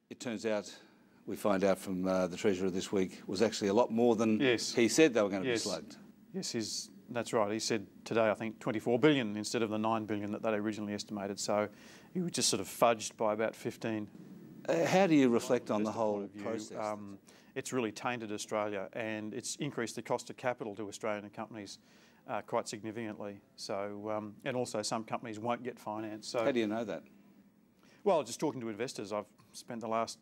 It turns out, we find out from the Treasurer this week, was actually a lot more than he said they were going to be slugged. Yes, that's right. He said today, I think, 24 billion instead of the 9 billion that they originally estimated. So he was just sort of fudged by about 15. How do you reflect on the whole process? It's really tainted Australia, and it's increased the cost of capital to Australian companies quite significantly. So, and also some companies won't get finance. So, how do you know that? Well, just talking to investors. I've spent the last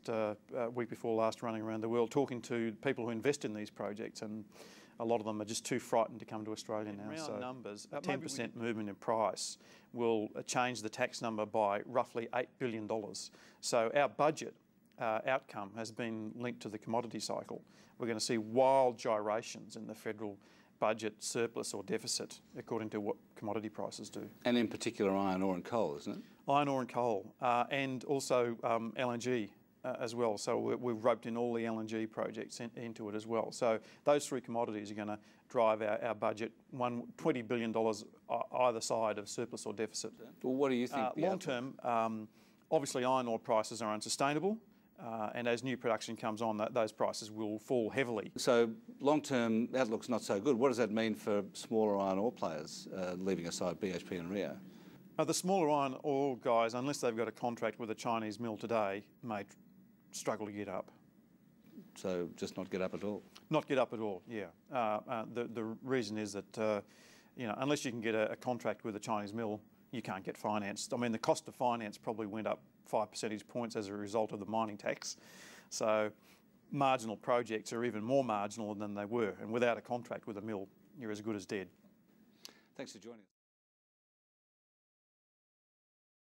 week before last running around the world talking to people who invest in these projects, and a lot of them are just too frightened to come to Australia now. In round numbers, a 10% movement in price will change the tax number by roughly $8 billion. So our budget outcome has been linked to the commodity cycle. We're going to see wild gyrations in the federal budget surplus or deficit according to what commodity prices do. And in particular iron ore and coal, isn't it? Iron ore and coal, and also LNG as well. So we've roped in all the LNG projects into it as well. So those three commodities are going to drive our budget, $20 billion either side of surplus or deficit. Well, what do you think? Long term, obviously iron ore prices are unsustainable. And as new production comes on, those prices will fall heavily. So long-term outlook's not so good. What does that mean for smaller iron ore players, leaving aside BHP and Rio? The smaller iron ore guys, unless they've got a contract with a Chinese mill today, may struggle to get up. So just not get up at all? Not get up at all, yeah. The reason is that unless you can get a contract with a Chinese mill, you can't get financed. I mean, the cost of finance probably went up 5 percentage points as a result of the mining tax. So marginal projects are even more marginal than they were. And without a contract with a mill, you're as good as dead. Thanks for joining us.